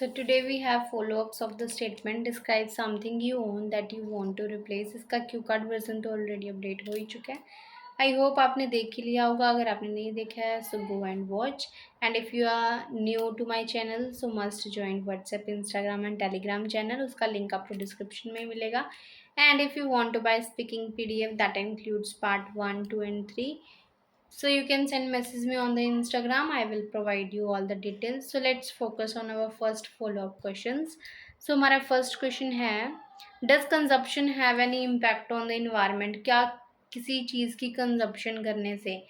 So today we have follow-ups of the statement. Describe something you own that you want to replace. इसका Q card version तो already update हो ही चुका है. I hope आपने देख ही लिया होगा. अगर आपने नहीं देखा है so go and watch. And if you are new to my channel so must join WhatsApp, Instagram and Telegram channel. उसका लिंक आपको डिस्क्रिप्शन में मिलेगा. And if you want to buy speaking PDF that includes part 1, 2 and 3, so you can send message me on the Instagram. I will provide you all the details. So let's focus on our first follow up questions. So हमारा first question है, does consumption have any impact on the environment? क्या किसी चीज़ की consumption करने से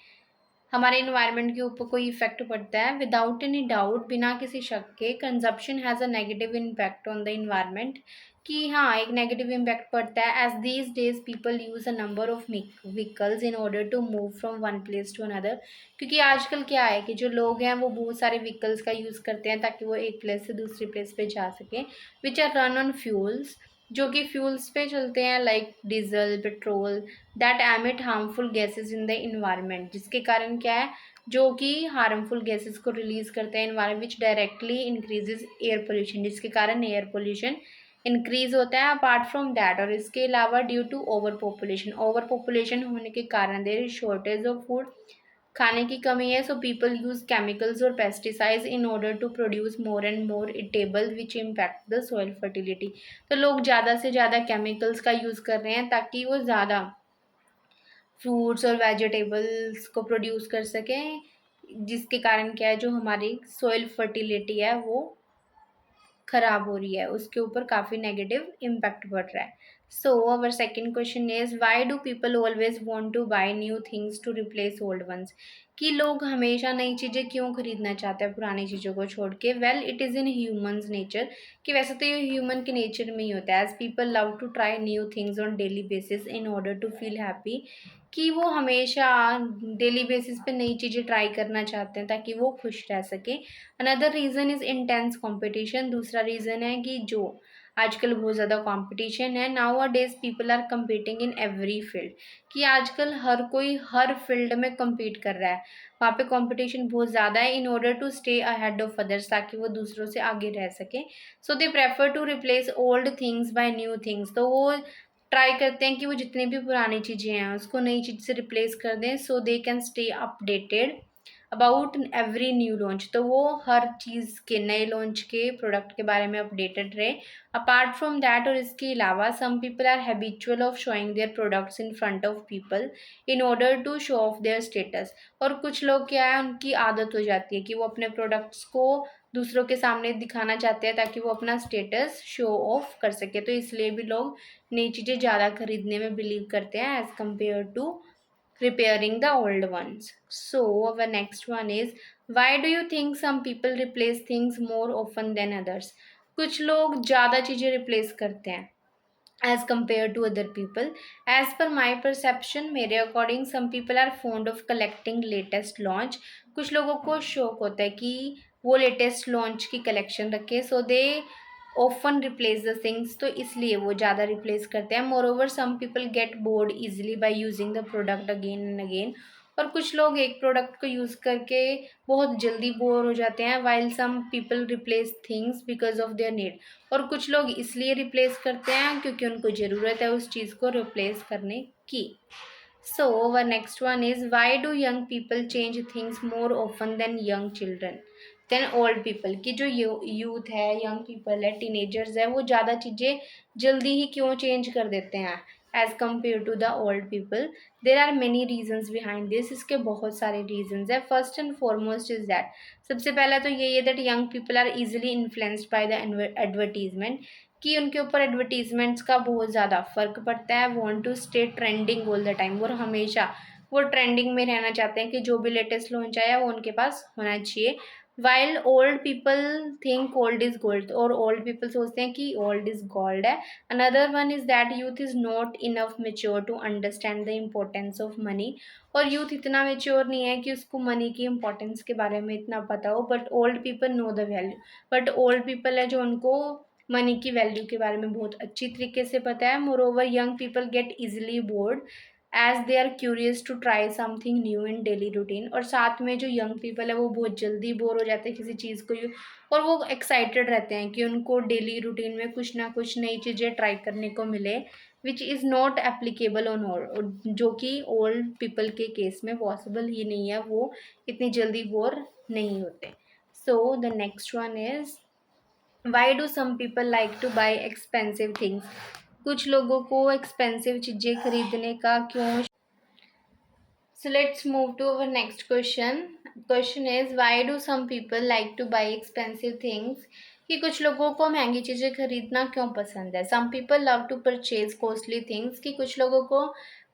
हमारे environment के ऊपर कोई इफेक्ट पड़ता है? विदाउट एनी डाउट, बिना किसी शक के, consumption has a negative impact on the environment. कि हाँ, एक नेगेटिव इम्पैक्ट पड़ता है. As these days people use a number of vehicles in order to move from one place to another. क्योंकि आजकल क्या है कि जो लोग हैं वो बहुत सारे व्हीकल्स का यूज़ करते हैं ताकि वो एक प्लेस से दूसरी प्लेस पे जा सकें, which are run on fuels, जो कि फ्यूल्स पे चलते हैं, like diesel, petrol, that emit harmful gases in the environment. जिसके कारण क्या है, जो कि हार्मफुल गैसेस को रिलीज करते हैं इन्वायरमेंट, विच डायरेक्टली इंक्रीजेज एयर पोल्यूशन, जिसके कारण एयर पोल्यूशन इंक्रीज होता है. अपार्ट फ्रॉम दैट, और इसके अलावा ड्यू टू ओवर पॉपुलेशन होने के कारण there is shortage of food, खाने की कमी है. सो पीपल यूज केमिकल्स और pesticides in order to produce more and more eatable which impact the soil fertility. तो लोग ज़्यादा से ज़्यादा केमिकल्स का यूज़ कर रहे हैं ताकि वो ज़्यादा फ्रूट्स और वेजिटेबल्स को प्रोड्यूस कर सकें, जिसके कारण क्या है, जो हमारी सॉइल फर्टिलिटी है वो खराब हो रही है, उसके ऊपर काफ़ी नेगेटिव इम्पैक्ट पड़ रहा है. So our second question is, why do people always want to buy new things to replace old ones? कि लोग हमेशा नई चीज़ें क्यों खरीदना चाहते हैं पुरानी चीज़ों को छोड़ के? Well, it is in humans nature. कि वैसे तो ये ह्यूमन के नेचर में ही होता है. As people love to try new things on daily basis in order to feel happy. कि वो हमेशा डेली बेसिस पे नई चीज़ें ट्राई करना चाहते हैं ताकि वो खुश रह सकें. Another reason is intense competition. दूसरा रीज़न है कि जो आजकल बहुत ज़्यादा कंपटीशन है. Nowadays people are competing in every field. कि आजकल हर कोई हर फील्ड में कम्पीट कर रहा है, वहाँ पे कंपटीशन बहुत ज़्यादा है. In order to stay ahead of others, ताकि वो दूसरों से आगे रह सकें. So they prefer to replace old things by new things. तो वो ट्राई करते हैं कि वो जितनी भी पुरानी चीज़ें हैं उसको नई चीज़ से रिप्लेस कर दें, so they can stay updated about every new launch. तो वो हर चीज़ के नए लॉन्च के प्रोडक्ट के बारे में अपडेटेड रहे. अपार्ट फ्रॉम दैट, और इसके अलावा, some people are habitual of showing their products in front of people in order to show off their status. और कुछ लोग क्या है, उनकी आदत हो जाती है कि वो अपने प्रोडक्ट्स को दूसरों के सामने दिखाना चाहते हैं ताकि वो अपना स्टेटस शो ऑफ कर सके. तो इसलिए भी लोग नई चीज़ें ज़्यादा खरीदने में बिलीव करते हैं as compare to repairing the old ones. So our next one is, why do you think some people replace things more often than others? कुछ लोग ज़्यादा चीज़ें रिप्लेस करते हैं as compared to other people. As per my perception, मेरे according, some people are fond of collecting latest launch. कुछ लोगों को शौक होता है कि वो लेटेस्ट लॉन्च की कलेक्शन रखे. So they often replace the things. तो इसलिए वो ज़्यादा रिप्लेस करते हैं. Moreover, some people get bored easily by using the product again and again. और कुछ लोग एक प्रोडक्ट को यूज़ करके बहुत जल्दी बोर हो जाते हैं. While some people replace things because of their need. और कुछ लोग इसलिए रिप्लेस करते हैं क्योंकि उनको ज़रूरत है उस चीज़ को रिप्लेस करने की. So our next one is, why do young people change things more often than young children than old people? की जो यूथ है, यंग पीपल है, टीनेजर्स है, वो ज़्यादा चीज़ें जल्दी ही क्यों चेंज कर देते हैं as compare to the old people? There are many reasons behind this. इसके बहुत सारे रीजन्स है. First and foremost is that, सबसे पहला तो यही है that young people are easily influenced by the advertisement. कि उनके ऊपर एडवर्टीजमेंट्स का बहुत ज़्यादा फ़र्क पड़ता है. Want to stay trending all the time, और हमेशा वो ट्रेंडिंग में रहना चाहते हैं कि जो भी लेटेस्ट लॉन्च आया वो उनके पास होना चाहिए. While old people think old is gold, और ओल्ड पीपल सोचते हैं कि ओल्ड इज़ गोल्ड है. Another one is that youth is not enough mature to understand the importance of money. और यूथ इतना मेच्योर नहीं है कि उसको मनी की इम्पोर्टेंस के बारे में इतना पता हो. But old people know the value. But old people है जो उनको मनी की वैल्यू के बारे में बहुत अच्छी तरीके से पता है. Moreover, young people get easily bored. As they are curious to try something new in daily routine. और साथ में जो यंग पीपल है वो बहुत जल्दी बोर हो जाते हैं किसी चीज़ को और वो एक्साइटेड रहते हैं कि उनको डेली रूटीन में कुछ ना कुछ नई चीज़ें ट्राई करने को मिले, which is not applicable on all, जो कि ओल्ड पीपल के केस में पॉसिबल ही नहीं है, वो इतनी जल्दी बोर नहीं होते। So the next one is why do some people like to buy expensive things. कुछ लोगों को एक्सपेंसिव चीज़ें खरीदने का क्यों। So let's move to our next question. Question is why do some people like to buy expensive things? कि कुछ लोगों को महंगी चीज़ें खरीदना क्यों पसंद है। Some people love to purchase costly things। कि कुछ लोगों को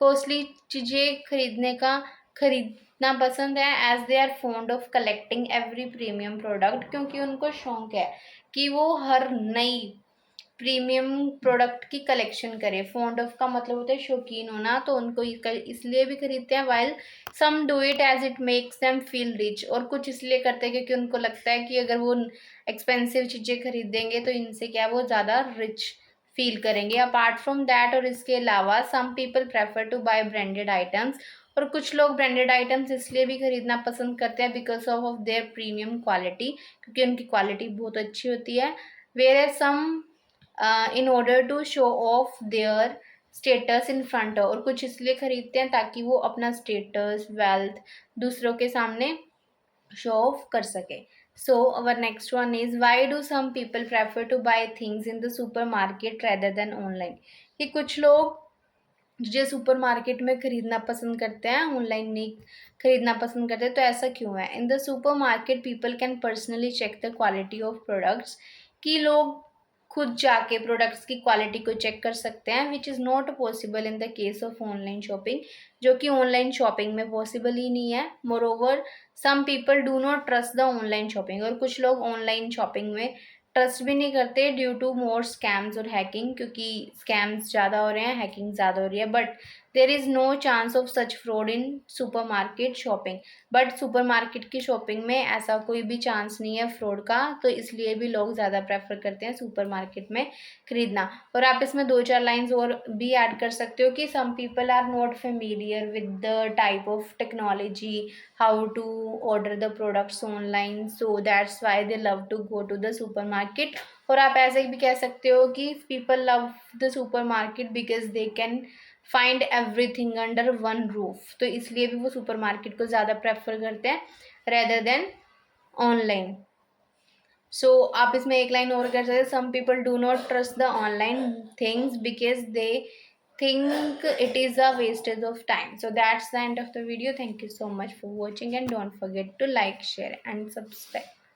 costly चीज़ें खरीदना पसंद है as they are fond of collecting every premium product। क्योंकि उनको शौक है कि वो हर नई प्रीमियम प्रोडक्ट की कलेक्शन करे। फॉन्ड ऑफ का मतलब होता है शौकीन होना, तो उनको इसलिए भी खरीदते हैं। While some do it as it makes them feel rich. और कुछ इसलिए करते हैं क्योंकि उनको लगता है कि अगर वो एक्सपेंसिव चीज़ें खरीदेंगे तो इनसे क्या वो ज़्यादा रिच फील करेंगे। अपार्ट फ्रॉम दैट और इसके अलावा some people prefer to buy branded items. और कुछ लोग ब्रांडेड आइटम्स इसलिए भी खरीदना पसंद करते हैं because of their premium quality, क्योंकि उनकी क्वालिटी बहुत अच्छी होती है। Whereas some in order to show off their status in front. और कुछ इसलिए खरीदते हैं ताकि वो अपना स्टेटस वेल्थ दूसरों के सामने शो ऑफ कर सके। So our next one is why do some people prefer to buy things in the supermarket rather than online. कि कुछ लोग जो सुपर मार्केट में खरीदना पसंद करते हैं, ऑनलाइन नहीं खरीदना पसंद करते, तो ऐसा क्यों है। In the supermarket people can personally check the quality of products. कि लोग खुद जाके प्रोडक्ट्स की क्वालिटी को चेक कर सकते हैं, which is not possible in the case of online shopping, जो कि ऑनलाइन शॉपिंग में पॉसिबल ही नहीं है। Moreover some people do not trust the online shopping. और कुछ लोग ऑनलाइन शॉपिंग में ट्रस्ट भी नहीं करते ड्यू टू मोर स्कैम्स और हैकिंग, क्योंकि स्कैम्स ज़्यादा हो रहे हैं, हैकिंग ज़्यादा हो रही है। But there is no chance of such fraud in supermarket shopping. But supermarket की शॉपिंग में ऐसा कोई भी चांस नहीं है फ्रॉड का, तो इसलिए भी लोग ज़्यादा प्रेफर करते हैं सुपर मार्केट में खरीदना। और आप इसमें 2-4 लाइन्स और भी ऐड कर सकते हो कि some people are not familiar with the type of technology, how to order the products online, so that's why they love to go to the supermarket। और आप ऐसे भी कह सकते हो कि people love the supermarket because they can find everything under one roof। तो इसलिए भी वो सुपरमार्केट को ज़्यादा प्रेफर करते हैं rather than ऑनलाइन। सो आप इसमें एक लाइन और कर सकते हैं, some people do not trust the online things because they think it is a wastage of time। So that's the end of the video. Thank you so much for watching and don't forget to like, share and subscribe।